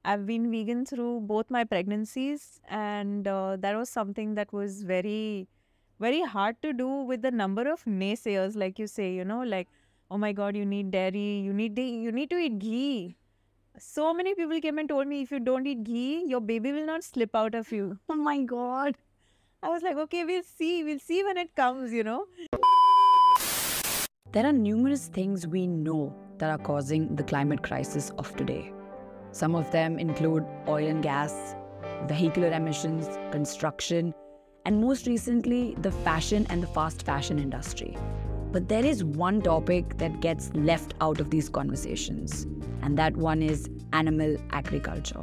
I've been vegan through both my pregnancies, and that was something that was very, very hard to do with the number of naysayers, like you say, like, oh my God, you need dairy, you need to eat ghee. So many people came and told me if you don't eat ghee, your baby will not slip out of you. Oh my God. I was like, okay, we'll see when it comes. There are numerous things we know that are causing the climate crisis of today. Some of them include oil and gas, vehicular emissions, construction, and most recently, the fashion and the fast fashion industry. But there is one topic that gets left out of these conversations, and that one is animal agriculture.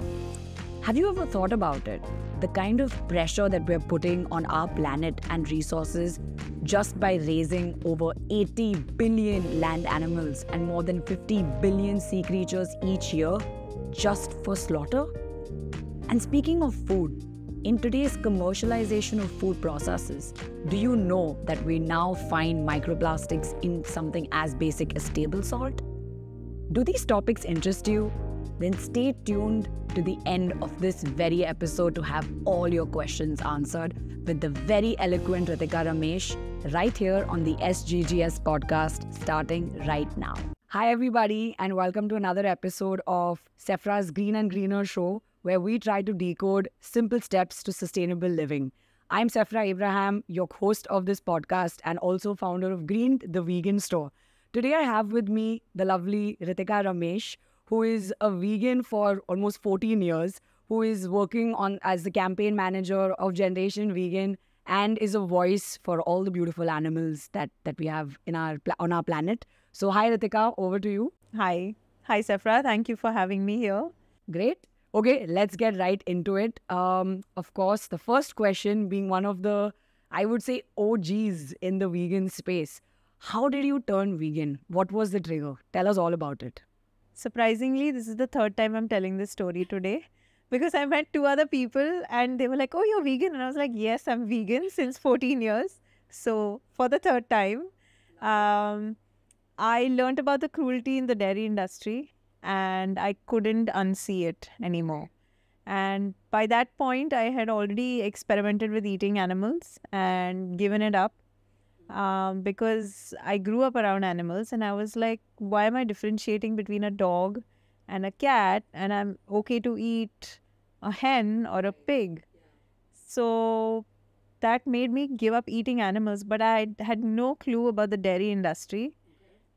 Have you ever thought about it? The kind of pressure that we're putting on our planet and resources just by raising over 80 billion land animals and more than 50 billion sea creatures each year just for slaughter? And speaking of food, in today's commercialization of food processes, do you know that we now find microplastics in something as basic as table salt? Do these topics interest you? Then stay tuned to the end of this very episode to have all your questions answered with the very eloquent Rithika Ramesh right here on the SGGS podcast starting right now. Hi everybody and welcome to another episode of Sephra's Green and Greener show where we try to decode simple steps to sustainable living. I'm Sephra Abraham, your host of this podcast and also founder of Green, the vegan store. Today I have with me the lovely Rithika Ramesh, who is a vegan for almost 14 years, who is working on as the campaign manager of Generation Vegan and is a voice for all the beautiful animals that we have in on our planet. So hi Rithika, over to you. Hi. Hi, Sephra. Thank you for having me here. Great. Okay, let's get right into it. Of course, the first question being one of the, I would say, OGs in the vegan space. How did you turn vegan? What was the trigger? Tell us all about it. Surprisingly, this is the third time I'm telling this story today because I met two other people and they were like, oh, you're vegan. And I was like, yes, I'm vegan since 14 years. So for the third time, I learned about the cruelty in the dairy industry and I couldn't unsee it anymore. And by that point, I had already experimented with eating animals and given it up. Because I grew up around animals and I was like, why am I differentiating between a dog and a cat and I'm okay to eat a hen or a pig? So that made me give up eating animals, but I had no clue about the dairy industry.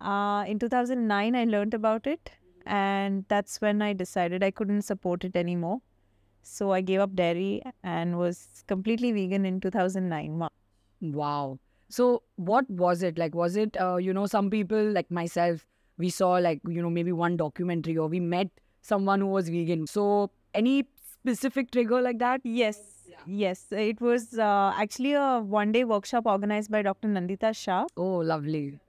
In 2009, I learned about it and that's when I decided I couldn't support it anymore. So I gave up dairy and was completely vegan in 2009. Wow. So what was it? Like, was it, some people like myself, we saw like, maybe one documentary or we met someone who was vegan. So any specific trigger like that? Yes. Yeah. Yes. It was actually a one-day workshop organized by Dr. Nandita Shah. Oh, lovely.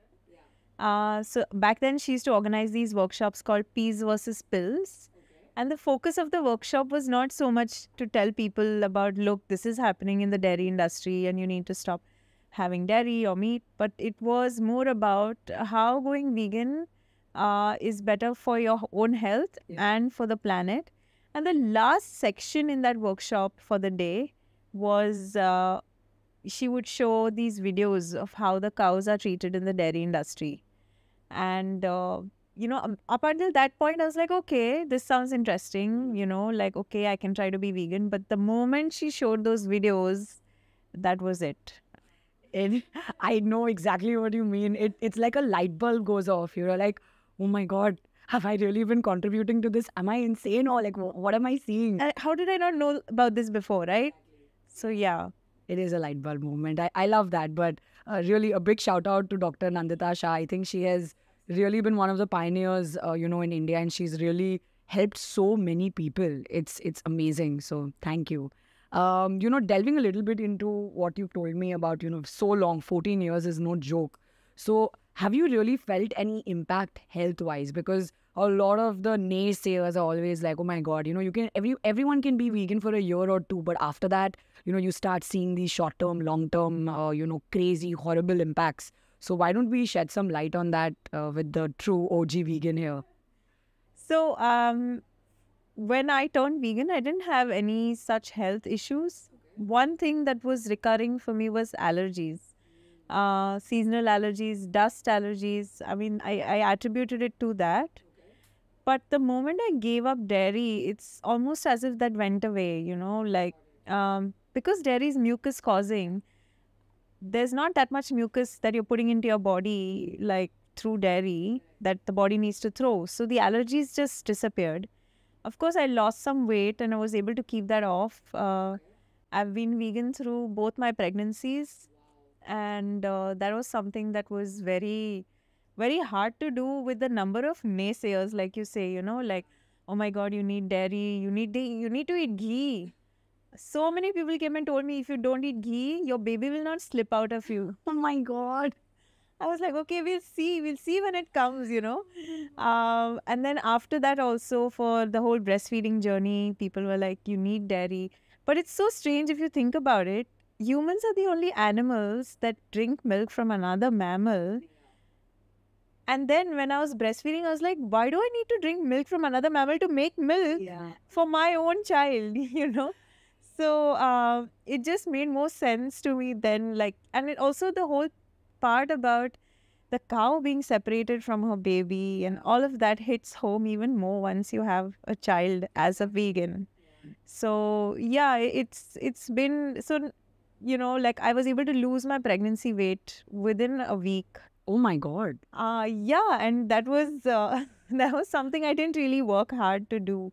So back then she used to organize these workshops called Peas versus Pills. And the focus of the workshop was not so much to tell people about, look, this is happening in the dairy industry and you need to stop having dairy or meat, but it was more about how going vegan is better for your own health and for the planet. And the last section in that workshop for the day was she would show these videos of how the cows are treated in the dairy industry. And, up until that point, I was like, okay, this sounds interesting, like, okay, I can try to be vegan. But the moment she showed those videos, that was it. I know exactly what you mean. It's like a light bulb goes off. You're like, oh my God, have I really been contributing to this? Am I insane or like, what am I seeing? How did I not know about this before, right? So yeah. It is a light bulb moment. I love that. But really a big shout out to Dr. Nandita Shah. I think she has really been one of the pioneers, in India, and she's really helped so many people. It's amazing. So thank you. Delving a little bit into what you've told me about, so long, 14 years is no joke. So have you really felt any impact health-wise? Because a lot of the naysayers are always like, oh my God, everyone can be vegan for a year or two, but after that, you start seeing these short-term, long-term, crazy, horrible impacts. So why don't we shed some light on that with the true OG vegan here? So when I turned vegan, I didn't have any such health issues. One thing that was recurring for me was allergies, seasonal allergies, dust allergies. I mean, I attributed it to that. But the moment I gave up dairy, it's almost as if that went away, because dairy is mucus causing. There's not that much mucus that you're putting into your body, like through dairy, that the body needs to throw. So the allergies just disappeared. Of course, I lost some weight and I was able to keep that off. I've been vegan through both my pregnancies, and that was something that was very, very hard to do with the number of naysayers, like you say, like, oh my God, you need dairy, you need to eat ghee. So many people came and told me, if you don't eat ghee, your baby will not slip out of you. Oh my God. I was like, okay, we'll see when it comes. And then after that, also for the whole breastfeeding journey, people were like, you need dairy. But it's so strange if you think about it. Humans are the only animals that drink milk from another mammal. And then when I was breastfeeding, I was like, why do I need to drink milk from another mammal to make milk for my own child? So it just made more sense to me then. And it also the whole part about the cow being separated from her baby and all of that hits home even more once you have a child as a vegan. So yeah, it's been so, I was able to lose my pregnancy weight within a week. Oh my God. Yeah, and that was that was something I didn't really work hard to do.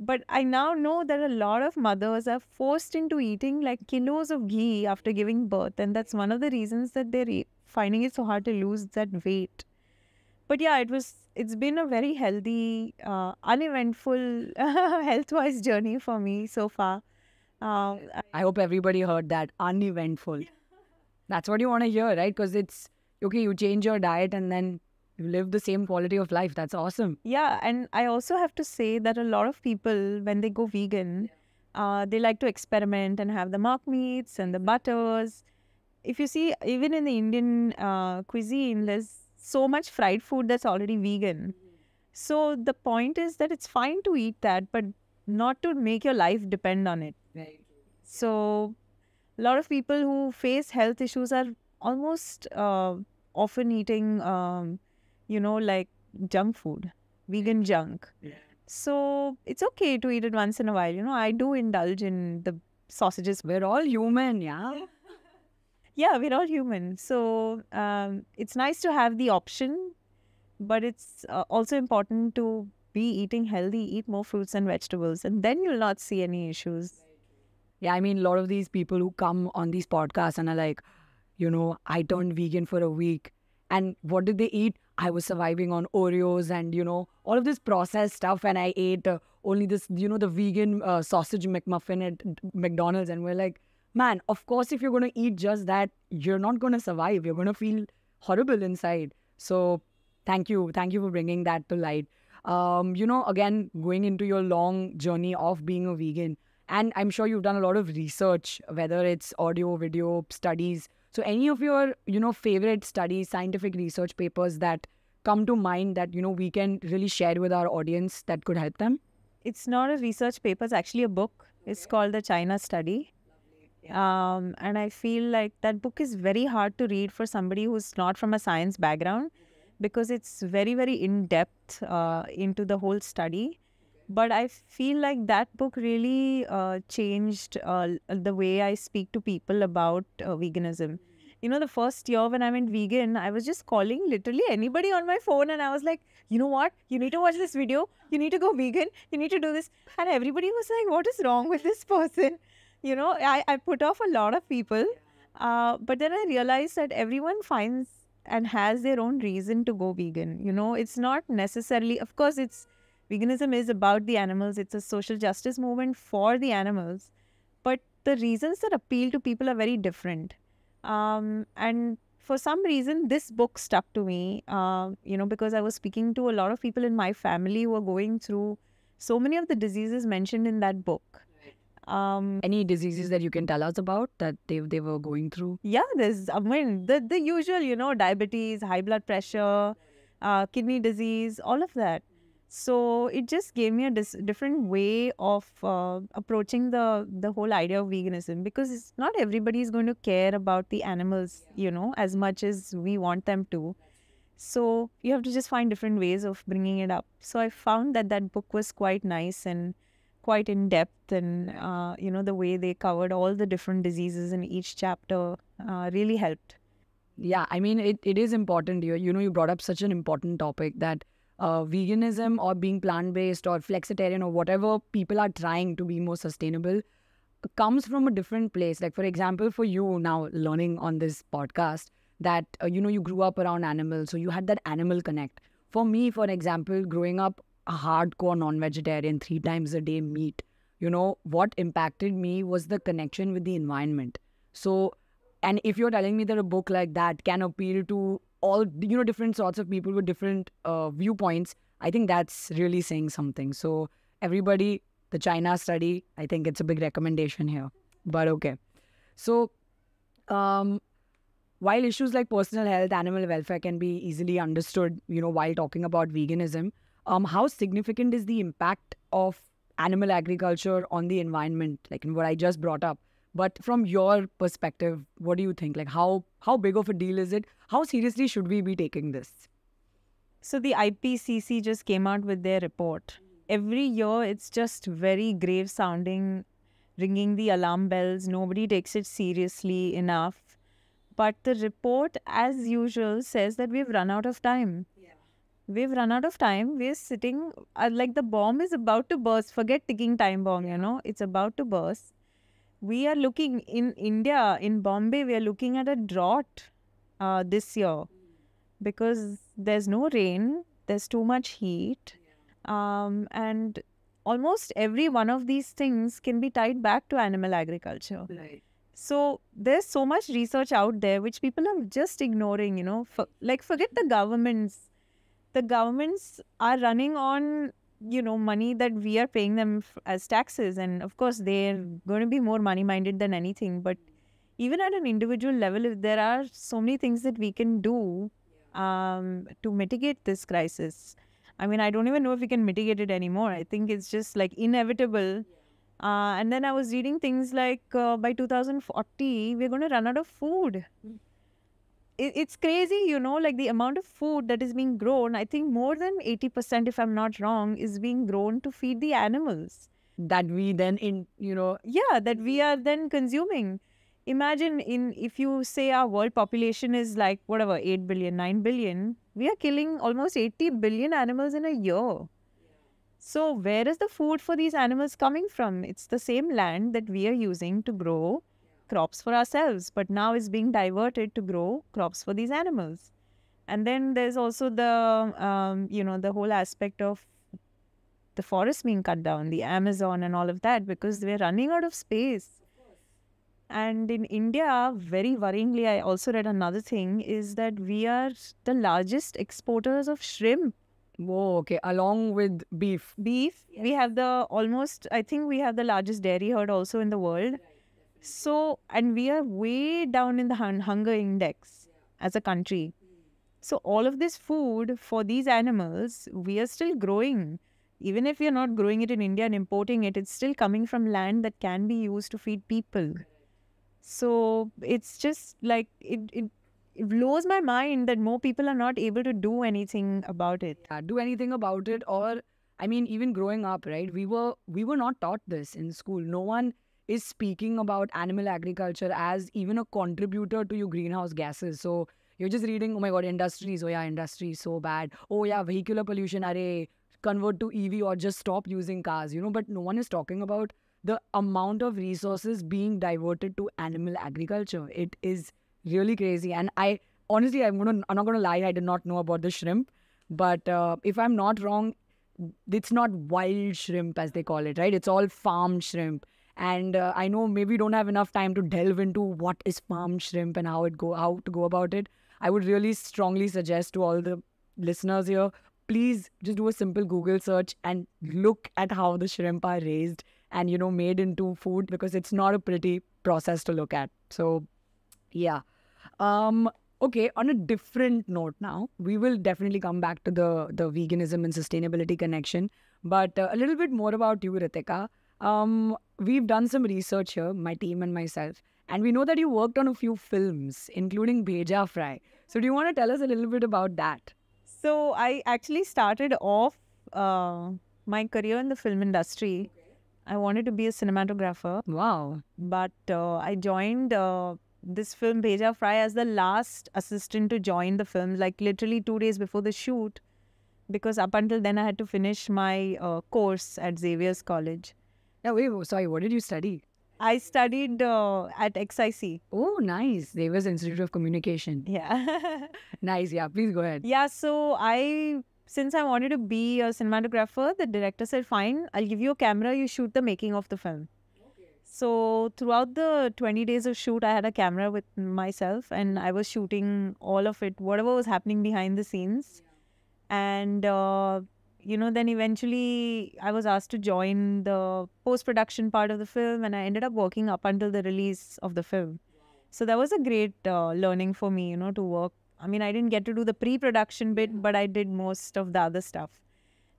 But I now know that a lot of mothers are forced into eating like kilos of ghee after giving birth. And that's one of the reasons that they're finding it so hard to lose that weight. But yeah, it's been a very healthy, uneventful, health-wise journey for me so far. I hope everybody heard that. Uneventful. That's what you want to hear, right? Because it's, okay, you change your diet and then you live the same quality of life. That's awesome. Yeah, and I also have to say that a lot of people, when they go vegan, they like to experiment and have the mock meats and the butters. If you see, even in the Indian cuisine, there's so much fried food that's already vegan. So the point is that it's fine to eat that, but not to make your life depend on it. Right. So a lot of people who face health issues are almost often eating like junk food, vegan junk. Yeah. So it's okay to eat it once in a while. I do indulge in the sausages. We're all human, yeah? Yeah, we're all human. So it's nice to have the option, but it's also important to be eating healthy, eat more fruits and vegetables, and then you'll not see any issues. Yeah, I mean, a lot of these people who come on these podcasts and are like, I turned vegan for a week. And what did they eat? I was surviving on Oreos and, all of this processed stuff. And I ate only this, the vegan sausage McMuffin at McDonald's. And we're like, man, of course, if you're going to eat just that, you're not going to survive. You're going to feel horrible inside. So thank you. Thank you for bringing that to light. Again, going into your long journey of being a vegan. And I'm sure you've done a lot of research, whether it's audio, video, studies. So any of your, favorite studies, scientific research papers that come to mind that, we can really share with our audience that could help them? It's not a research paper. It's actually a book. It's called The China Study. And I feel like that book is very hard to read for somebody who's not from a science background because it's very, very in-depth into the whole study. But I feel like that book really changed the way I speak to people about veganism. The first year when I went vegan, I was just calling literally anybody on my phone and I was like, you know what? You need to watch this video. You need to go vegan. You need to do this. And everybody was like, what is wrong with this person? I put off a lot of people. But then I realized that everyone finds and has their own reason to go vegan. It's not necessarily, of course, veganism is about the animals. It's a social justice movement for the animals. But the reasons that appeal to people are very different. And for some reason, this book stuck to me, because I was speaking to a lot of people in my family who are going through so many of the diseases mentioned in that book. Any diseases that you can tell us about that they were going through? Yeah, there's, the usual, diabetes, high blood pressure, kidney disease, all of that. So it just gave me a different way of approaching the whole idea of veganism, because not everybody is going to care about the animals, as much as we want them to. So you have to just find different ways of bringing it up. So I found that book was quite nice and quite in depth, and the way they covered all the different diseases in each chapter really helped. Yeah, I mean, it is important. You brought up such an important topic that veganism or being plant-based or flexitarian or whatever people are trying to be more sustainable comes from a different place. Like, for example, for you now learning on this podcast that, you grew up around animals, so you had that animal connect. For me, for example, growing up a hardcore non-vegetarian, 3 times a day meat, what impacted me was the connection with the environment. So, and if you're telling me that a book like that can appeal to all, different sorts of people with different viewpoints, I think that's really saying something. So everybody, the China study, I think it's a big recommendation here. But okay. So while issues like personal health, animal welfare can be easily understood, while talking about veganism, how significant is the impact of animal agriculture on the environment, like in what I just brought up? But from your perspective, what do you think? Like how big of a deal is it? How seriously should we be taking this? So the IPCC just came out with their report. Every year, it's just very grave sounding, ringing the alarm bells. Nobody takes it seriously enough. But the report, as usual, says that we've run out of time. We've run out of time. We're sitting like the bomb is about to burst. Forget ticking time bomb, it's about to burst. We are looking in India, in Bombay, we are looking at a drought this year because there's no rain, there's too much heat. And almost every one of these things can be tied back to animal agriculture. Right. So there's so much research out there which people are just ignoring, forget the governments. The governments are running on, money that we are paying them as taxes. And of course, they're going to be more money-minded than anything. But even at an individual level, if there are so many things that we can do to mitigate this crisis. I mean, I don't even know if we can mitigate it anymore. I think it's just like inevitable. And then I was reading things like by 2040, we're going to run out of food. It's crazy, like the amount of food that is being grown. I think more than 80%, if I'm not wrong, is being grown to feed the animals. That we then, Yeah, that we are then consuming. Imagine if you say our world population is like, whatever, 8 billion, 9 billion, we are killing almost 80 billion animals in a year. So where is the food for these animals coming from? It's the same land that we are using to grow crops for ourselves, but now is being diverted to grow crops for these animals. And then there's also the, the whole aspect of the forest being cut down, the Amazon and all of that, because we're running out of space. And in India, very worryingly, I also read another thing, is that we are the largest exporters of shrimp. Whoa, okay. Along with beef. Beef, yes. We have I think we have the largest dairy herd also in the world. So, and we are way down in the hunger index as a country. So all of this food for these animals, we are still growing. Even if we are not growing it in India and importing it, it's still coming from land that can be used to feed people. So it's just like, it blows my mind that more people are not able to do anything about it. Yeah, do anything about it. Or, I mean, even growing up, right? We were not taught this in school. No one is speaking about animal agriculture as even a contributor to your greenhouse gases. So you're just reading, oh my God, industries. Oh yeah, industry is so bad. Oh yeah, vehicular pollution. Array, convert to EV or just stop using cars, but no one is talking about the amount of resources being diverted to animal agriculture. It is really crazy. And I honestly, I'm not gonna lie, I did not know about the shrimp. But if I'm not wrong, it's not wild shrimp as they call it, right? It's all farmed shrimp. And I know maybe we don't have enough time to delve into what is farmed shrimp and how to go about it. I would really strongly suggest to all the listeners here, please just do a simple Google search and look at how the shrimp are raised and, made into food, because it's not a pretty process to look at. So, yeah. Okay, on a different note now, we will definitely come back to the veganism and sustainability connection, but a little bit more about you, Ritika. We've done some research here, my team and myself, and we know that you worked on a few films, including Bheja Fry. So, do you want to tell us a little bit about that? So I actually started off uh, my career in the film industry. I wanted to be a cinematographer, Wow. but I joined this film Bheja Fry as the last assistant to join the film, like literally 2 days before the shoot, because up until then I had to finish my course at Xavier's College. Yeah, wait, sorry, what did you study? I studied at XIC. Oh, nice. Davis Institute of Communication. Yeah. Nice. Yeah, please go ahead. Yeah, so since I wanted to be a cinematographer, the director said, fine, I'll give you a camera, you shoot the making of the film. So throughout the 20 days of shoot, I had a camera with myself and I was shooting all of it, whatever was happening behind the scenes. And, then eventually I was asked to join the post-production part of the film and I ended up working up until the release of the film. So that was a great learning for me, to work. I mean, I didn't get to do the pre-production bit, but I did most of the other stuff.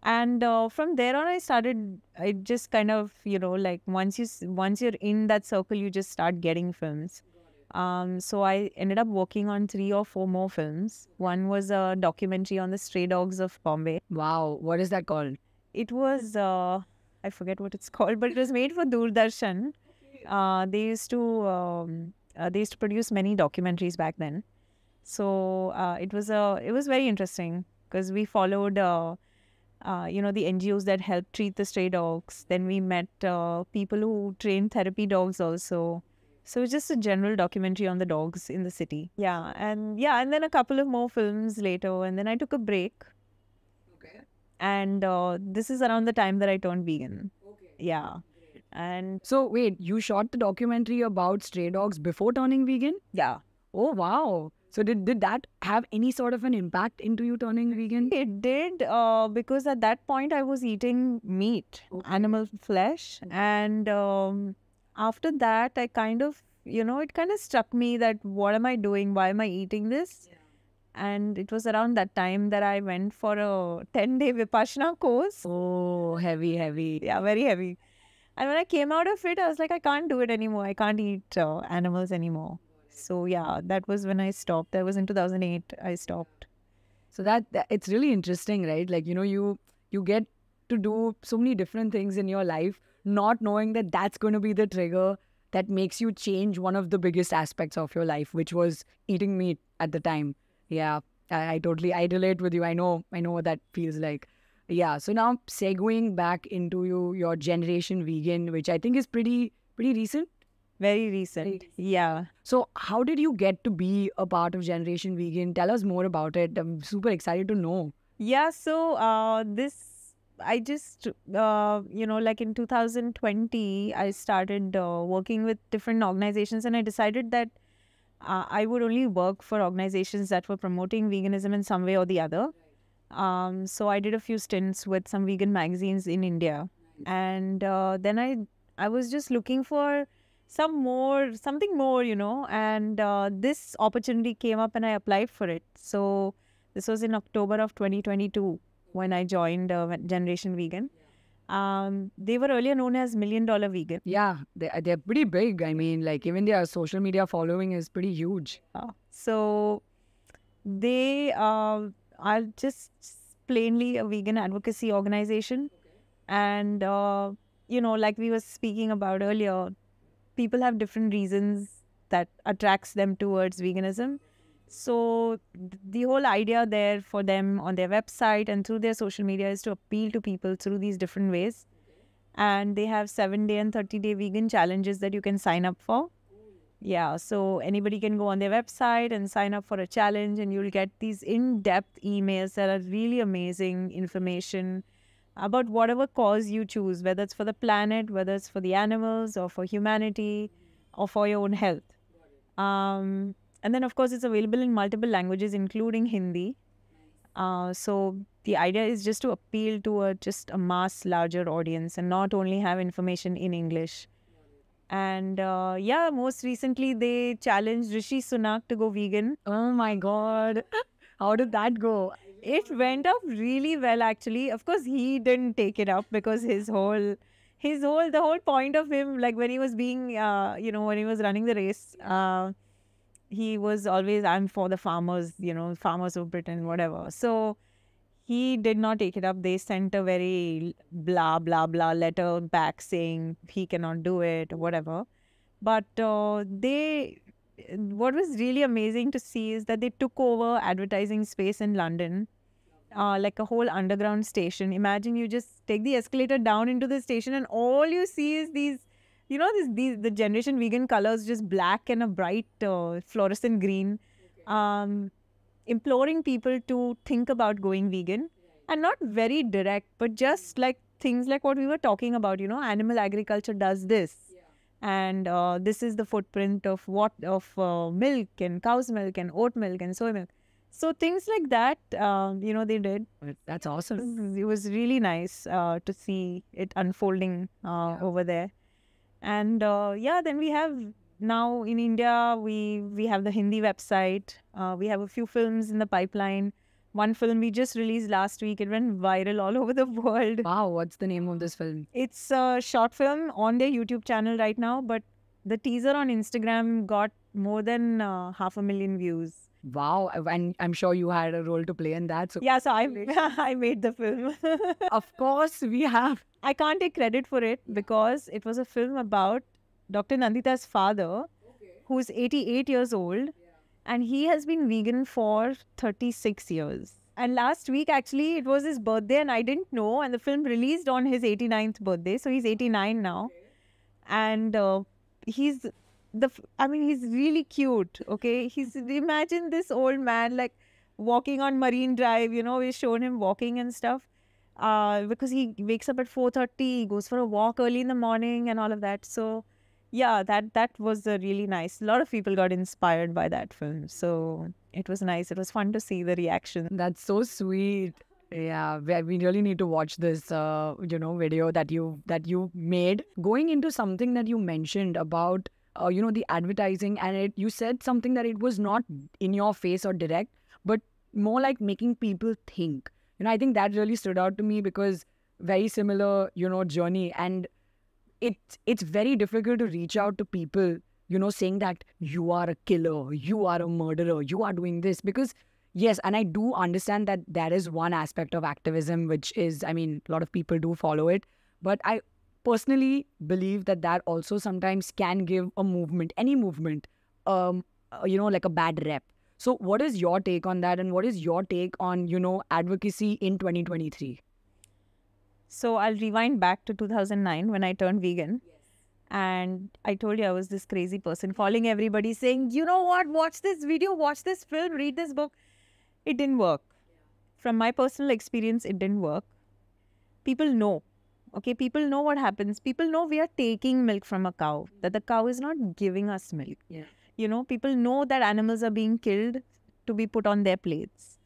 And from there on, I just kind of, like once you're in that circle, you just start getting films. So I ended up working on 3 or 4 more films. One was a documentary on the stray dogs of Bombay. Wow. What is that called? It was, I forget what it's called, but it was made for Doordarshan. They used to produce many documentaries back then. So it was very interesting because we followed, the NGOs that help treat the stray dogs. Then we met people who train therapy dogs also. So it's just a general documentary on the dogs in the city. And then a couple of more films later, and then I took a break. Okay. And this is around the time that I turned vegan. Okay. Yeah. And so wait, you shot the documentary about stray dogs before turning vegan? Yeah. Oh, wow. So did that have any sort of an impact into you turning vegan? It did because at that point I was eating meat, animal flesh. And after that, I kind of, it kind of struck me that what am I doing? Why am I eating this? Yeah. And it was around that time that I went for a 10-day Vipassana course. Oh, heavy, heavy. Yeah, very heavy. And when I came out of it, I was like, I can't do it anymore. I can't eat animals anymore. So yeah, that was when I stopped. That was in 2008. I stopped. So that it's really interesting, right? Like, you get to do so many different things in your life, not knowing that that's going to be the trigger that makes you change one of the biggest aspects of your life, which was eating meat at the time. Yeah, I I relate with you. I know what that feels like. Yeah. So now segueing back into your generation vegan, which I think is pretty recent. Very recent. Yeah. So how did you get to be a part of Generation Vegan? Tell us more about it. I'm super excited to know. Yeah. So I just, like in 2020, I started working with different organizations and I decided that I would only work for organizations that were promoting veganism in some way or the other. So I did a few stints with some vegan magazines in India. And then I was just looking for something more, and this opportunity came up and I applied for it. So this was in October of 2022 when I joined Generation Vegan. They were earlier known as $1 Million Vegan. Yeah, they're pretty big. I mean, like even their social media following is pretty huge. So they are just plainly a vegan advocacy organization. And, like we were speaking about earlier, people have different reasons that attracts them towards veganism. So the whole idea there for them on their website and through their social media is to appeal to people through these different ways. And they have 7-day and 30-day vegan challenges that you can sign up for. Yeah, so anybody can go on their website and sign up for a challenge and you'll get these in-depth emails that are really amazing information about whatever cause you choose, whether it's for the planet, whether it's for the animals or for humanity or for your own health. And then, of course, it's available in multiple languages, including Hindi. So the idea is just to appeal to just a mass larger audience and not only have information in English. And yeah, most recently they challenged Rishi Sunak to go vegan. Oh my God. How did that go? It went up really well, actually. Of course, he didn't take it up because the whole point of him, like when he was being, when he was running the race, he was always, I'm for the farmers, farmers of Britain, whatever. So he did not take it up. They sent a very blah, blah, blah letter back saying he cannot do it or whatever. But what was really amazing to see is that they took over advertising space in London, like a whole underground station. Imagine you just take the escalator down into the station, and all you see is the generation vegan colors, just black and a bright fluorescent green, imploring people to think about going vegan, and not very direct, but just like things like what we were talking about. Animal agriculture does this, and this is the footprint of milk and cow's milk and oat milk and soy milk. So things like that, they did. That's awesome. It was really nice to see it unfolding over there. And then we have now in India, we have the Hindi website. We have a few films in the pipeline. One film we just released last week. It went viral all over the world. Wow, what's the name of this film? It's a short film on their YouTube channel right now, but the teaser on Instagram got more than 500,000 views. Wow, and I'm sure you had a role to play in that. So yeah, so I made the film. Of course, we have. I can't take credit for it because it was a film about Dr. Nandita's father, who's 88 years old, and he has been vegan for 36 years. And last week, actually, it was his birthday, and I didn't know. And the film released on his 89th birthday, so he's 89 now, and he's really cute. Okay, imagine this old man like walking on Marine Drive. We've shown him walking and stuff. Because he wakes up at 4:30, goes for a walk early in the morning and all of that. So yeah, that was really nice. A lot of people got inspired by that film. So it was nice. It was fun to see the reaction. That's so sweet. Yeah, we really need to watch this, video that you made. Going into something that you mentioned about, the advertising, and you said something that it was not in your face or direct, but more like making people think. I think that really stood out to me because very similar, journey. And it's very difficult to reach out to people, saying that you are a killer, you are a murderer, you are doing this. Because, yes, and I do understand that that is one aspect of activism, which is, a lot of people do follow it. But I personally believe that also sometimes can give a movement, any movement, like a bad rep. So what is your take on that, and what is your take on, advocacy in 2023? So I'll rewind back to 2009 when I turned vegan. Yes. And I told you I was this crazy person calling everybody saying, you know what, watch this video, watch this film, read this book. It didn't work. Yeah. From my personal experience, it didn't work. People know. Okay, people know what happens. People know we are taking milk from a cow, that the cow is not giving us milk. Yeah. People know that animals are being killed to be put on their plates.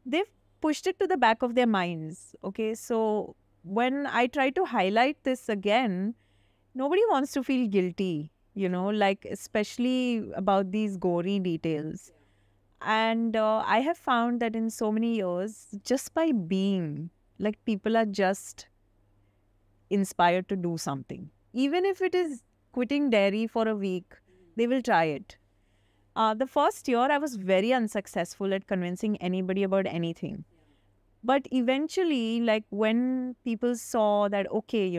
They've pushed it to the back of their minds. Okay, so when I try to highlight this again, nobody wants to feel guilty, especially about these gory details. And I have found that in so many years, just by being, people are just inspired to do something. Even if it is quitting dairy for a week, they will try it. The first year, I was very unsuccessful at convincing anybody about anything. But eventually, when people saw that, okay,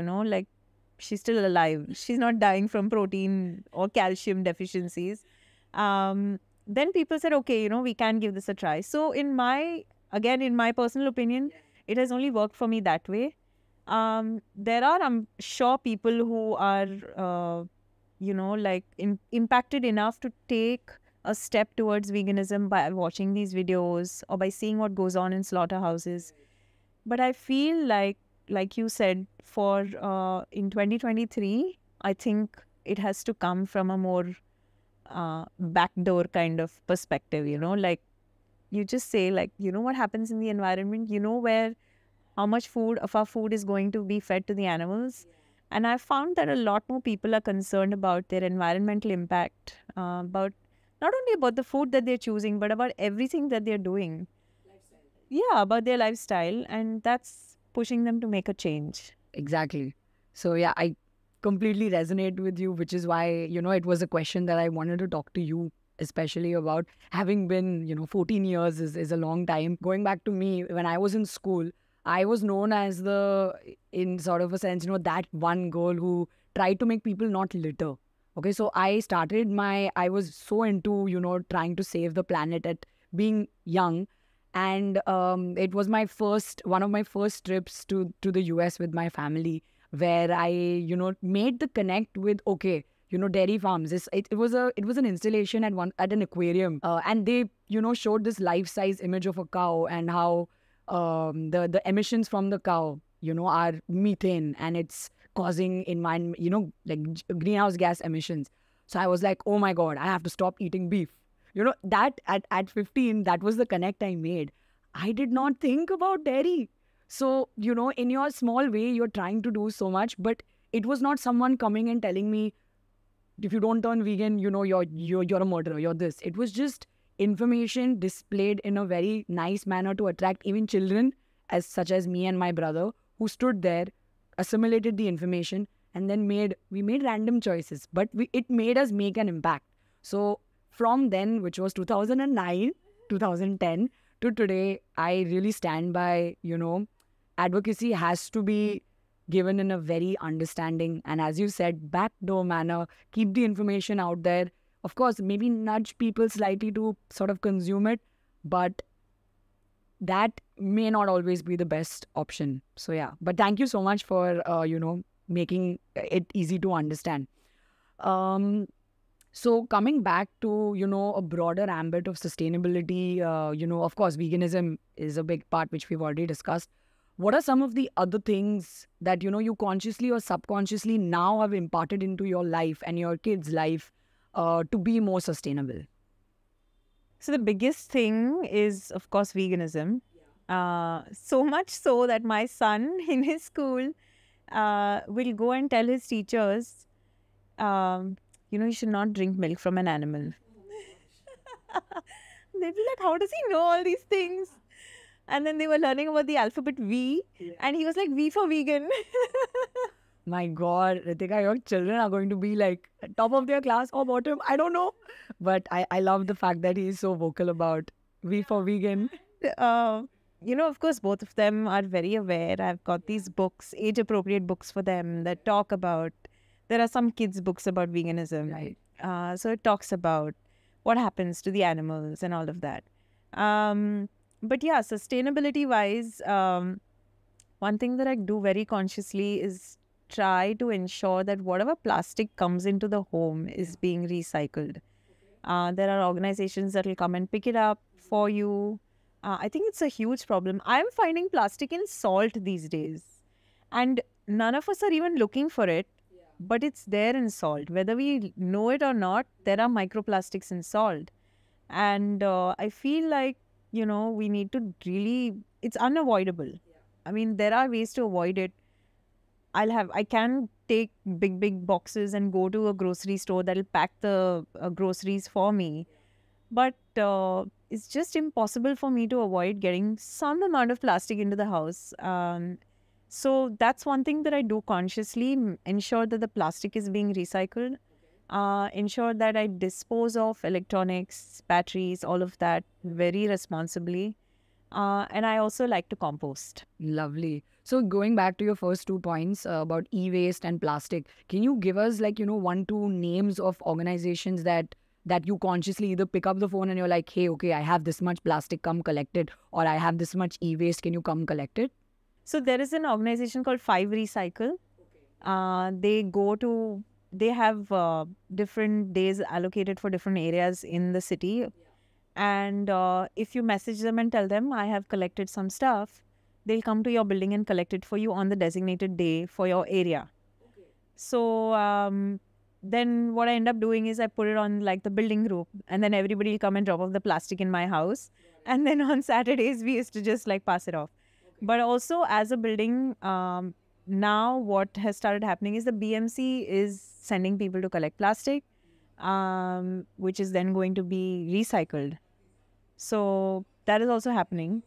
she's still alive, she's not dying from protein or calcium deficiencies, then people said, okay, we can give this a try. So in my personal opinion, it has only worked for me that way. There are, I'm sure, people who are, impacted enough to take a step towards veganism by watching these videos or by seeing what goes on in slaughterhouses. But I feel like you said, in 2023, I think it has to come from a more backdoor kind of perspective, you just say, what happens in the environment, where how much food of our food is going to be fed to the animals. And I found that a lot more people are concerned about their environmental impact, about not only about the food that they're choosing, but about everything that they're doing. Yeah, about their lifestyle. And that's pushing them to make a change. Exactly. So yeah, I completely resonate with you, which is why, it was a question that I wanted to talk to you, especially about having been, 14 years is a long time. Going back to me, when I was in school, I was known as in sort of a sense, that one girl who tried to make people not litter. Okay, so I was so into, trying to save the planet at being young. And it was one of my first trips to the US with my family, where I, made the connect with, okay, dairy farms. It was an installation at an aquarium, and they, showed this life size image of a cow, and how the emissions from the cow, are methane, and it's causing greenhouse gas emissions. So I was like, oh my God, I have to stop eating beef. That at 15, that was the connect I made. I did not think about dairy. So, in your small way, you're trying to do so much, but it was not someone coming and telling me, if you don't turn vegan, you're a murderer, you're this. It was just information displayed in a very nice manner to attract even children, such as me and my brother, who stood there, assimilated the information, and then we made random choices, but it made us make an impact. So from then, which was 2009, 2010 to today, I really stand by, advocacy has to be given in a very understanding and, as you said, backdoor manner. Keep the information out there. Of course, maybe nudge people slightly to sort of consume it, but that may not always be the best option. So yeah, but thank you so much for, making it easy to understand. So coming back to, a broader ambit of sustainability, of course, veganism is a big part, which we've already discussed. What are some of the other things that, you consciously or subconsciously now have imparted into your life and your kids' life to be more sustainable? So the biggest thing is, of course, veganism. So much so that my son in his school will go and tell his teachers, you should not drink milk from an animal. They'd be like, how does he know all these things? And then they were learning about the alphabet V, and he was like, V for vegan. My God, Rithika, your children are going to be like top of their class or bottom. I don't know. But I love the fact that he's so vocal about V for vegan. Of course, both of them are very aware. I've got these books, age-appropriate books for them that talk about. There are some kids' books about veganism. Right. So it talks about what happens to the animals and all of that. But yeah, sustainability-wise, one thing that I do very consciously is try to ensure that whatever plastic comes into the home is being recycled. There are organizations that will come and pick it up for you. I think it's a huge problem. I'm finding plastic in salt these days. And none of us are even looking for it. But it's there in salt. Whether we know it or not, there are microplastics in salt. And I feel like, we need to really, it's unavoidable. I mean, there are ways to avoid it. I can take big boxes and go to a grocery store that'll pack the groceries for me. But it's just impossible for me to avoid getting some amount of plastic into the house. So that's one thing that I do consciously, ensure that the plastic is being recycled, ensure that I dispose of electronics, batteries, all of that very responsibly. And I also like to compost. Lovely. So going back to your first 2 points about e-waste and plastic, can you give us 1-2 names of organizations that you consciously either pick up the phone and you're like, hey, okay, I have this much plastic, come collect it, or I have this much e-waste, can you come collect it? So there is an organization called 5 Recycle. They have different days allocated for different areas in the city. And if you message them and tell them, I have collected some stuff, they'll come to your building and collect it for you on the designated day for your area. So then what I end up doing is I put it on the building group, and then everybody will come and drop off the plastic in my house. And then on Saturdays, we used to just pass it off. But also as a building, now what has started happening is the BMC is sending people to collect plastic, which is then going to be recycled. So that is also happening.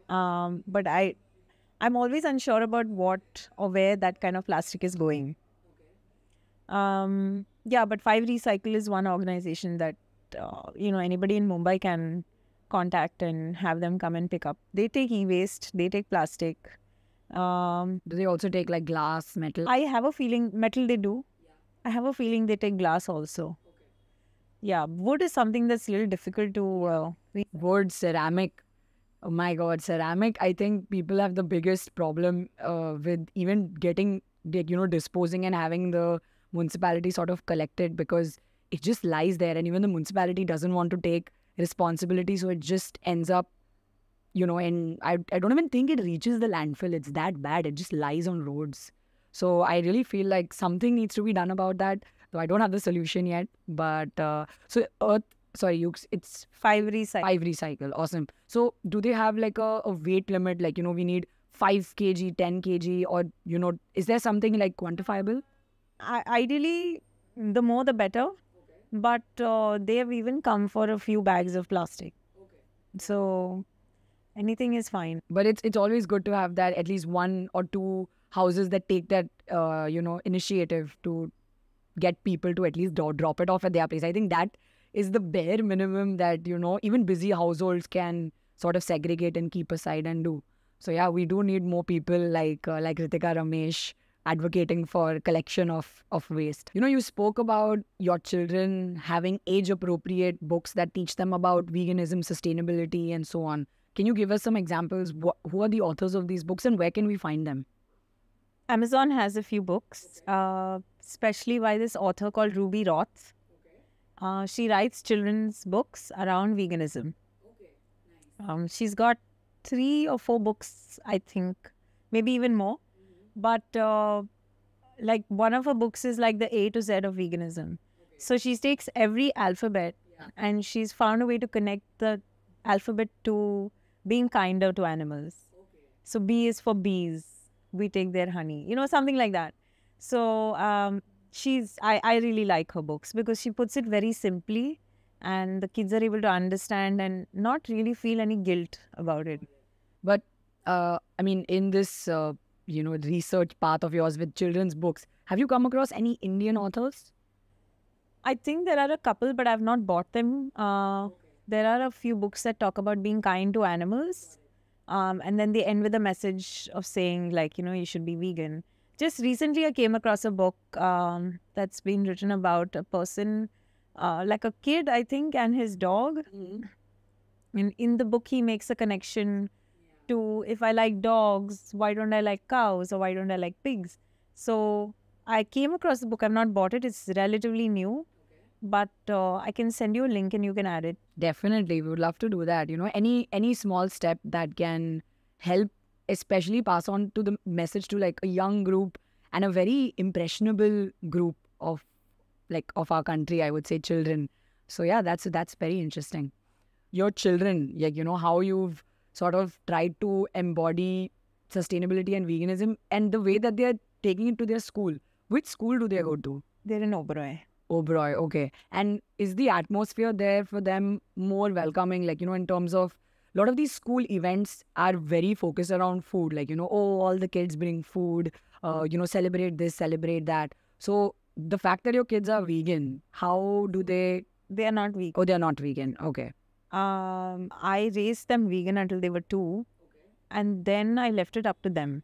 But I'm always unsure about what or where that kind of plastic is going. Yeah, but Five Recycle is one organization that anybody in Mumbai can contact and have them come and pick up. They take e-waste, they take plastic. Do they also take like glass, metal? I have a feeling metal they do. I have a feeling they take glass also. Yeah, wood is something that's a little difficult to. Wood, ceramic. Oh my God, ceramic. I think people have the biggest problem with even getting, disposing and having the municipality sort of collected, because it just lies there, and even the municipality doesn't want to take responsibility, so it just ends up, and I don't even think it reaches the landfill. It's that bad. It just lies on roads. So I really feel like something needs to be done about that. Though I don't have the solution yet. But so Earth, sorry, it's Five Recycle. Five Recycle. Awesome. So do they have like a weight limit? Like, we need 5 kg, 10 kg, or, is there something like quantifiable? Ideally, the more the better. But they have even come for a few bags of plastic. So anything is fine. But it's always good to have that, at least 1 or 2 houses that take that, initiative to get people to at least drop it off at their place. I think that is the bare minimum that, even busy households can sort of segregate and keep aside and do. So yeah, we do need more people like Rithika Ramesh advocating for collection of waste. You spoke about your children having age-appropriate books that teach them about veganism, sustainability, and so on. Can you give us some examples? Who are the authors of these books and where can we find them? Amazon has a few books, especially by this author called Ruby Roth. She writes children's books around veganism. She's got 3 or 4 books, I think, maybe even more. But like one of her books is like the A to Z of veganism. So she takes every alphabet and she's found a way to connect the alphabet to being kinder to animals. So B is for bees. We take their honey, something like that. So I really like her books because she puts it very simply and the kids are able to understand and not really feel any guilt about it. But I mean, in this research path of yours with children's books, have you come across any Indian authors? I think there are a couple, but I've not bought them. There are a few books that talk about being kind to animals. And then they end with a message of saying, like, you should be vegan. Just recently, I came across a book that's been written about a person, like a kid, I think, and his dog. And in the book, he makes a connection to, if I like dogs, why don't I like cows, or why don't I like pigs? So I came across the book. I've not bought it. It's relatively new. But I can send you a link and you can add it. Definitely. We would love to do that. Any small step that can help, especially pass on to the message to like a young group and a very impressionable group of our country, I would say children. So yeah, that's very interesting. Your children, like, how you've sort of tried to embody sustainability and veganism and the way that they're taking it to their school. Which school do they go to? They're in Oberoi. Oberoi, okay. And is the atmosphere there for them more welcoming? Like, in terms of a lot of these school events are very focused around food. Like, all the kids bring food, celebrate this, celebrate that. So the fact that your kids are vegan, how do they? They are not vegan. Oh, they are not vegan. Okay. I raised them vegan until they were 2. And then I left it up to them.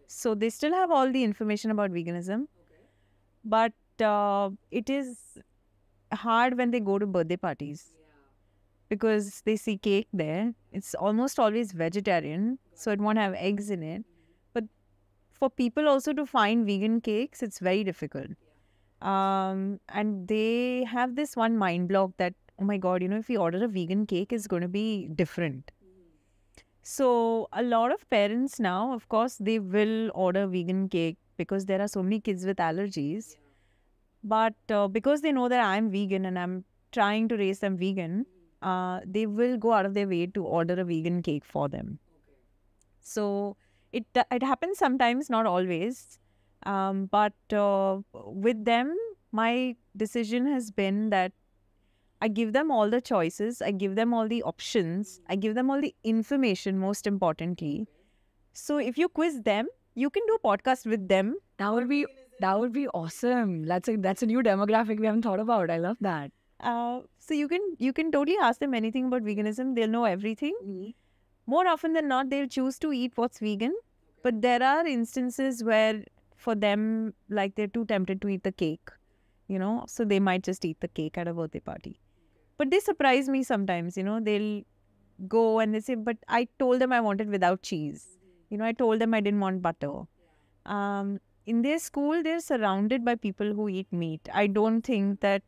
So they still have all the information about veganism. But it is hard when they go to birthday parties because they see cake there. It's almost always vegetarian, so it won't have eggs in it. But for people also to find vegan cakes, it's very difficult. And they have this one mind block that, oh my God, if we order a vegan cake, it's going to be different. So a lot of parents now, of course, they will order vegan cake because there are so many kids with allergies. But because they know that I'm vegan and I'm trying to raise them vegan, they will go out of their way to order a vegan cake for them. So It happens sometimes, not always. But with them, my decision has been that I give them all the choices, I give them all the options, I give them all the information, most importantly. So if you quiz them, you can do a podcast with them. That would be awesome. That's a new demographic we haven't thought about. I love that. So you can totally ask them anything about veganism. They'll know everything. More often than not, they'll choose to eat what's vegan. But there are instances where, for them, like they're too tempted to eat the cake, so they might just eat the cake at a birthday party. But they surprise me sometimes, they'll go and they say, but I told them I wanted without cheese. I told them I didn't want butter. In their school, they're surrounded by people who eat meat. I don't think that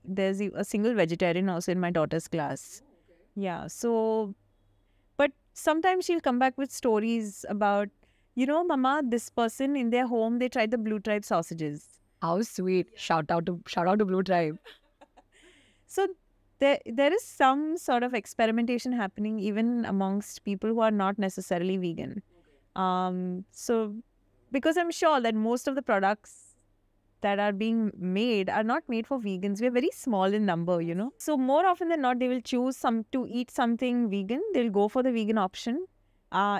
there's a single vegetarian also in my daughter's class. Yeah, so, but sometimes she'll come back with stories about, Mama, this person in their home, they tried the Blue Tribe sausages. How sweet. Shout out to Blue Tribe. So there is some sort of experimentation happening even amongst people who are not necessarily vegan. So because I'm sure that most of the products that are being made are not made for vegans. We're very small in number, So more often than not, they will choose to eat something vegan. They'll go for the vegan option.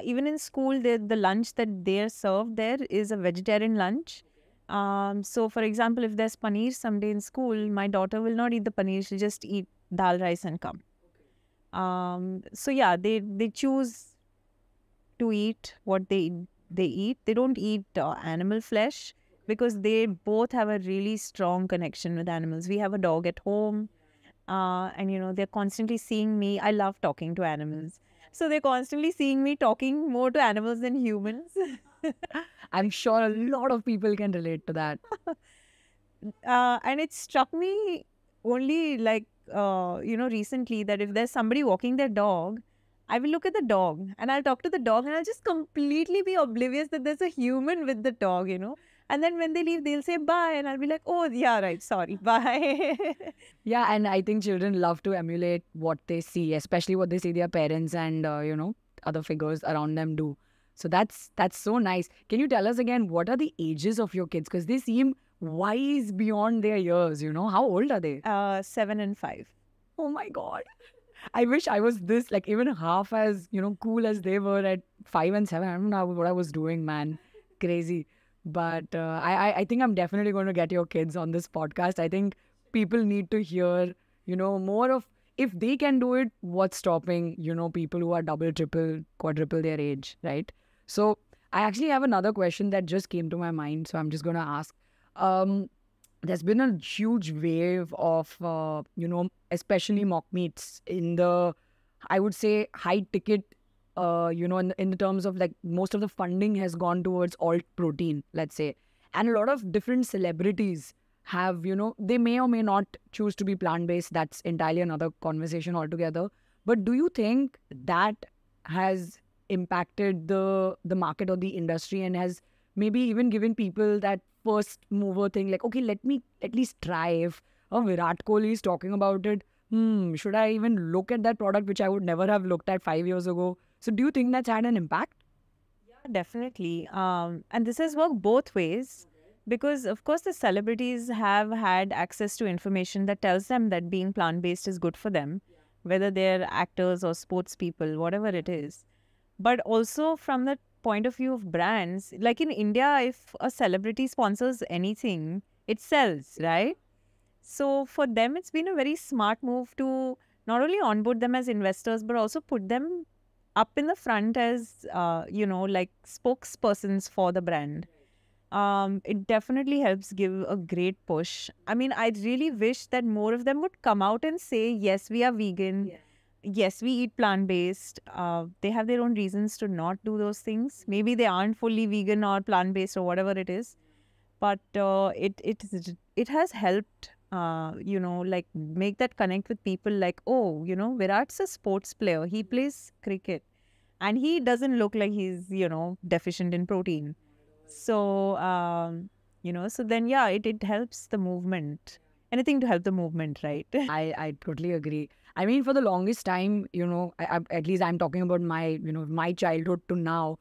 Even in school, the lunch that they're served there is a vegetarian lunch. So for example, if there's paneer someday in school, my daughter will not eat the paneer. She'll just eat dal, rice and come. So yeah, they choose to eat what they eat. They don't eat animal flesh because they both have a really strong connection with animals. We have a dog at home, and they're constantly seeing me. I love talking to animals. So they're constantly seeing me talking more to animals than humans. I'm sure a lot of people can relate to that. And it struck me only recently that if there's somebody walking their dog, I will look at the dog and I'll talk to the dog and I'll just completely be oblivious that there's a human with the dog. And then when they leave, they'll say bye and I'll be like, oh, yeah, right, sorry, bye. Yeah, and I think children love to emulate what they see, especially what they see their parents and other figures around them do. So that's so nice. Can you tell us again, what are the ages of your kids? Because they seem wise beyond their years. How old are they? 7 and 5. Oh my God. I wish I was this, like, even half as cool as they were at 5 and 7. I don't know what I was doing, man. Crazy. But I think I'm definitely going to get your kids on this podcast. I think people need to hear, more of, if they can do it, what's stopping, people who are double, triple, quadruple their age, right? So I actually have another question that just came to my mind. So I'm just going to ask. There's been a huge wave of, especially mock meats in the, I would say, high ticket, in the terms of, like, most of the funding has gone towards alt protein, let's say. And a lot of different celebrities have, they may or may not choose to be plant-based. That's entirely another conversation altogether. But do you think that has impacted the market or the industry and has maybe even given people that first mover thing, like, okay, let me at least try. If Virat Kohli is talking about it, should I even look at that product which I would never have looked at 5 years ago? So do you think that's had an impact? Yeah, definitely. And this has worked both ways because, of course, the celebrities have had access to information that tells them that being plant-based is good for them, whether they're actors or sports people, whatever it is. But also from the point of view of brands, like in India, if a celebrity sponsors anything, it sells, right? So for them, it's been a very smart move to not only onboard them as investors, but also put them up in the front as, like spokespersons for the brand. It definitely helps give a great push. I mean, I really wish that more of them would come out and say, yes, we are vegan. Yeah. Yes, we eat plant-based. They have their own reasons to not do those things. Maybe they aren't fully vegan or plant-based or whatever it is. But it has helped, like make that connect with people like, oh, Virat's a sports player. He plays cricket. And he doesn't look like he's, deficient in protein. So, so then, yeah, it helps the movement. Anything to help the movement, right? I totally agree. I mean, for the longest time, at least I'm talking about my, my childhood to now.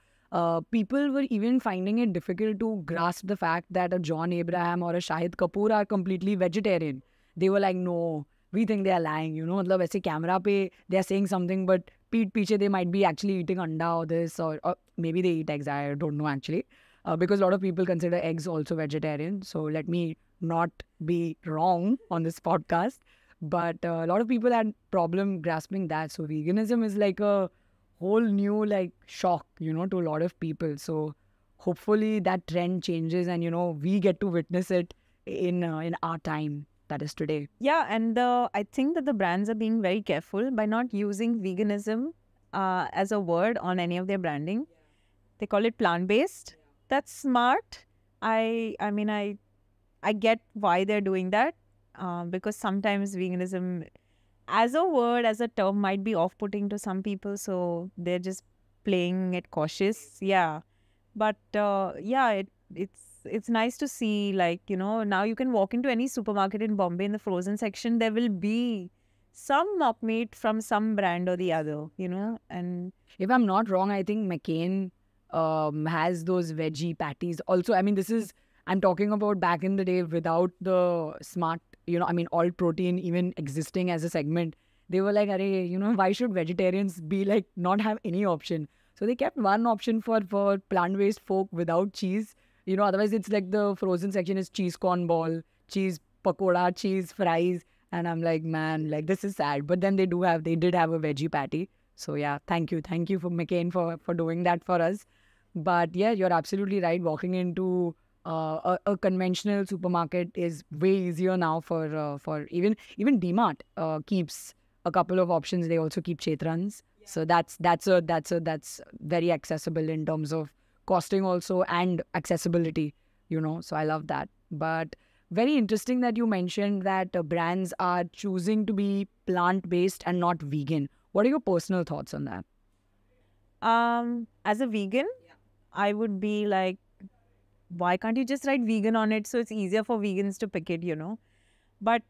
people were even finding it difficult to grasp the fact that a John Abraham or a Shahid Kapoor are completely vegetarian. They were like, no, we think they are lying, you know. मतलब ऐसे camera पे they are saying something, but पीठ पीछे they might be actually eating anda or this, or maybe they eat eggs. I don't know actually, because a lot of people consider eggs also vegetarian. So let me not be wrong on this podcast. But a lot of people had problem grasping that. So veganism is like a whole new like shock, you know, to a lot of people. So hopefully that trend changes, and you know we get to witness it in our time, that is today. Yeah, and I think that the brands are being very careful by not using veganism as a word on any of their branding. They call it plant-based. That's smart. I mean, I get why they're doing that, because sometimes veganism as a word, as a term, might be off-putting to some people. So they're just playing it cautious. Yeah. But yeah, it's nice to see, like, you know, now you can walk into any supermarket in Bombay in the frozen section. There will be some mock meat from some brand or the other, you know. And if I'm not wrong, I think McCain has those veggie patties. Also, I mean, I'm talking about back in the day without the smart, you know, I mean, all protein even existing as a segment. They were like, "Arey, you know, why should vegetarians be like not have any option?" So they kept one option for plant-based folk without cheese. You know, otherwise it's like the frozen section is cheese corn ball, cheese pakoda, cheese fries. And I'm like, man, like this is sad. But then they did have a veggie patty. So yeah, thank you for McCain for doing that for us. But yeah, you're absolutely right. Walking into a conventional supermarket is way easier now for even DMart keeps a couple of options. They also keep chetrans. So that's very accessible in terms of costing also and accessibility, you know. So I love that. But very interesting that you mentioned that brands are choosing to be plant-based and not vegan. What are your personal thoughts on that? As a vegan, I would be like, why can't you just write vegan on it so it's easier for vegans to pick it, you know? But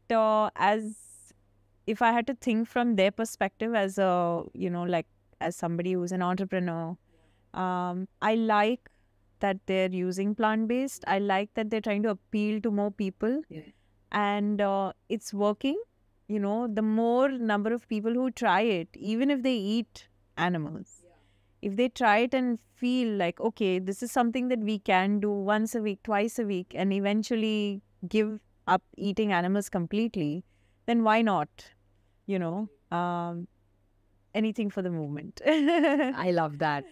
if I had to think from their perspective as a, you know, like as somebody who's an entrepreneur, I like that they're using plant-based. I like that they're trying to appeal to more people. Yeah. And it's working. You know, the more number of people who try it, even if they eat animals, if they try it and feel like, okay, this is something that we can do once a week, twice a week, and eventually give up eating animals completely, then why not? You know, anything for the movement. I love that.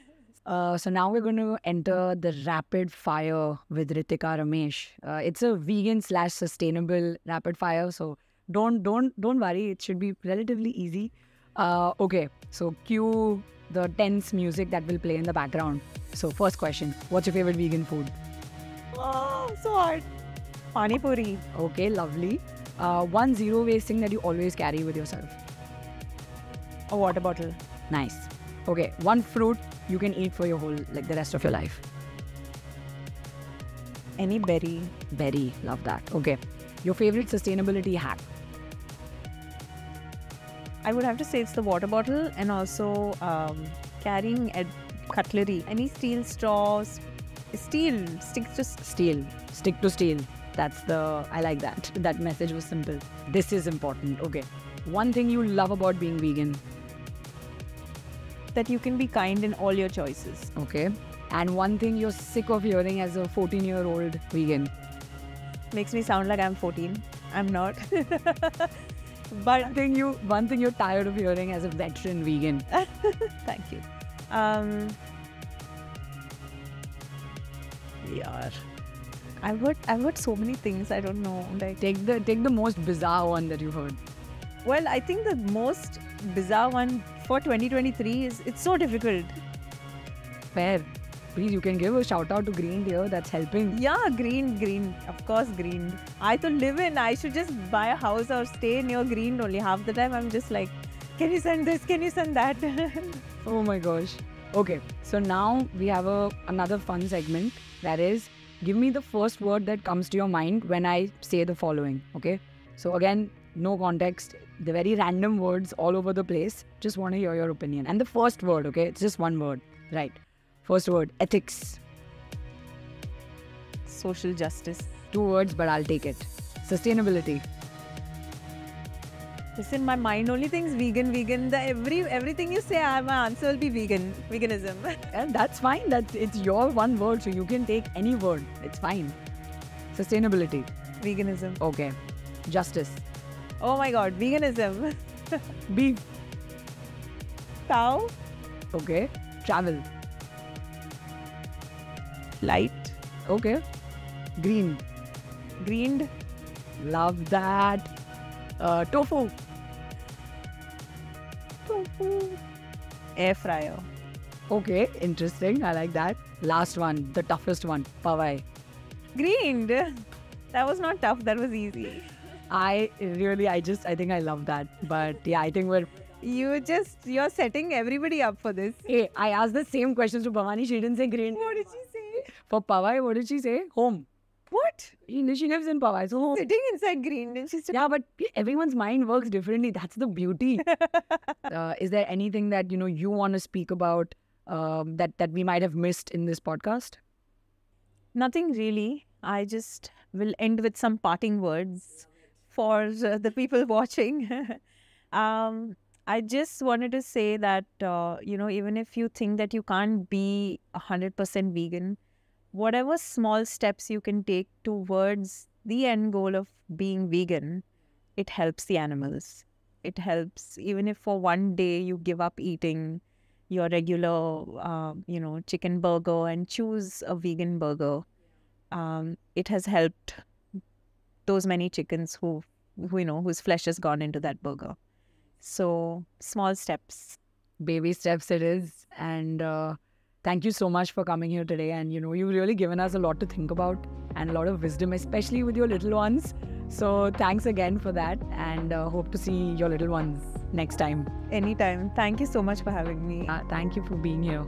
So now we're going to enter the rapid fire with Rithika Ramesh. It's a vegan / sustainable rapid fire, so don't worry. It should be relatively easy. Okay, so cue the tense music that will play in the background. So first question, what's your favorite vegan food? Oh, so hard. Pani puri. Okay, lovely. One zero waste thing that you always carry with yourself. A water bottle. Nice. Okay, one fruit you can eat for your whole, like the rest of your life. Any berry. Berry, love that. Okay, your favorite sustainability hack. I would have to say it's the water bottle, and also carrying cutlery. Any steel straws. Steel. Stick to steel. Stick to steel. I like that. That message was simple. This is important. Okay. One thing you love about being vegan. That you can be kind in all your choices. Okay. And one thing you're sick of hearing as a 14-year-old vegan. Makes me sound like I'm 14. I'm not. But one thing you're tired of hearing as a veteran vegan. Thank you. Yeah. I've heard so many things. I don't know. Like, take the most bizarre one that you've heard. Well, I think the most bizarre one for 2023 is it's so difficult. Fair. Please, you can give a shout out to Green here. That's helping. Yeah, green. Of course, green. I should just buy a house or stay near green only. Half the time I'm just like, can you send this? Can you send that? Oh my gosh. Okay, so now we have another fun segment, that is, give me the first word that comes to your mind when I say the following. Okay, so again, no context, the very random words all over the place. Just want to hear your opinion. And the first word, okay, it's just one word, right? First word, ethics. Social justice. 2 words, but I'll take it. Sustainability. Listen, my mind only thinks vegan. Everything you say, my answer will be vegan. Veganism. And that's fine. It's your one word, so you can take any word. It's fine. Sustainability. Veganism. Okay. Justice. Oh my God, veganism. Beef. Cow. Okay. Travel. Light. Okay. Green. Greened. Love that. Tofu. Tofu. Air fryer. Okay, interesting. I like that. Last one, the toughest one. Pawai. Greened. That was not tough. That was easy. I think I love that. But yeah, I think You're setting everybody up for this. Hey, I asked the same questions to Bhavani. She didn't say green. What did she say? For Pawai, what did she say? Home. What? She lives in Pawai, so home. Sitting inside green. And she's Yeah, but everyone's mind works differently. That's the beauty. Is there anything that you want to speak about that we might have missed in this podcast? Nothing really. I just will end with some parting words for the people watching. I just wanted to say that, even if you think that you can't be 100% vegan, whatever small steps you can take towards the end goal of being vegan, it helps the animals. It helps, even if for one day you give up eating your regular, chicken burger and choose a vegan burger. It has helped those many chickens whose flesh has gone into that burger. So small steps. Baby steps it is. And thank you so much for coming here today. And you've really given us a lot to think about and a lot of wisdom, especially with your little ones. So thanks again for that, and hope to see your little ones next time. Anytime. Thank you so much for having me. Thank you for being here.